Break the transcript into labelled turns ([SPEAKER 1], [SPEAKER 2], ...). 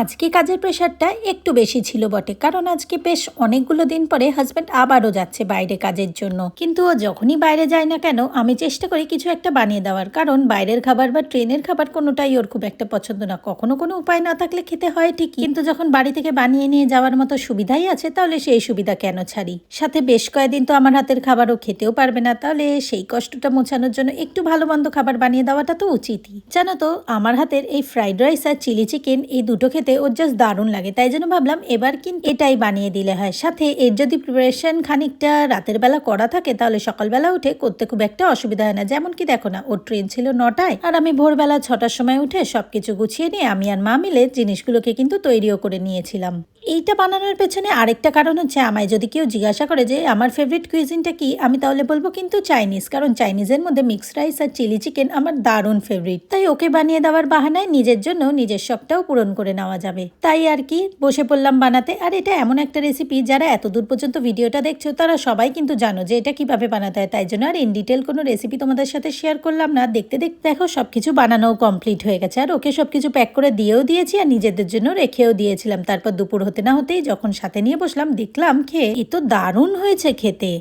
[SPEAKER 1] আজকে কাজের প্রেশারটা একটু বেশি ছিল বটে, কারণ আজকে বেশ অনেকগুলো দিন পরে হাজব্যান্ড আবারও যাচ্ছে বাইরে কাজের জন্য। কিন্তু ও যখনই বাইরে যায় না কেন আমি চেষ্টা করি কিছু একটা বানিয়ে দেওয়ার, কারণ বাইরের খাবার বা ট্রেনের খাবার কোনোটাই ওর খুব একটা পছন্দ না। কখনো কোনো উপায় না থাকলে খেতে হয় ঠিকই, কিন্তু যখন বাড়ি থেকে বানিয়ে নিয়ে যাওয়ার মতো সুবিধাই আছে তাহলে সেই সুবিধা কেন ছাড়ি। সাথে বেশ কয়েকদিন তো আমার হাতের খাবারও খেতেও পারবে না, তাহলে সেই কষ্টটা মোছানোর জন্য একটু ভালো মন্দ খাবার বানিয়ে দেওয়াটা তো উচিতই। জানো তো, আমার হাতের এই ফ্রাইড রাইস আর চিলি চিকেন এই দুটো খেতে ওর জাস্ট দারুণ লাগে, তাই জন্য ভাবলাম এবার কিন্তু এটাই বানিয়ে দিলে হয়। সাথে এর যদি প্রিপারেশন খানিকটা রাতের বেলা করা থাকে তাহলে সকালবেলা উঠে করতে খুব একটা অসুবিধা হয় না। যেমন কি দেখো না, ওর ট্রেন ছিল 9টায় আর আমি ভোরবেলা 6টার সময় উঠে সবকিছু গুছিয়ে নিয়ে আমি আর মা মিলে জিনিসগুলোকে কিন্তু তৈরিও করে নিয়েছিলাম। এইটা বানানোর পেছনে আরেকটা কারণ হচ্ছে, আমায় যদি কেউ জিজ্ঞাসা করে যে আমার ফেভারিট কুইজিনটা কি, আমি তাহলে বলবো কিন্তু চাইনিজ, কারণ চাইনিজের মধ্যে মিক্সড রাইস আর চিলি চিকেন আমার দারুণ ফেভারিট। তাই ওকে বানিয়ে দেওয়ার বাহানায় নিজের জন্য নিজের শখটাও পূরণ করে নেওয়া যাবে, তাই আর কি বসে পড়লাম বানাতে। আর এটা এমন একটা রেসিপি যারা এতদূর পর্যন্ত ভিডিওটা দেখছো তারা সবাই কিন্তু জানো যে এটা কিভাবে বানাতে হয়, তাই জন্য আর ইন ডিটেল কোনো রেসিপি তোমাদের সাথে শেয়ার করলাম না। দেখতে দেখতে দেখো সবকিছু বানানোও কমপ্লিট হয়ে গেছে, আর ওকে সবকিছু প্যাক করে দিয়েও দিয়েছি আর নিজেদের জন্য রেখেও দিয়েছিলাম। তারপর দুপুর হতে না হতেই যখন সাথে নিয়ে বসলাম দেখলাম খেয়ে এ তো দারুণ হয়েছে খেতে।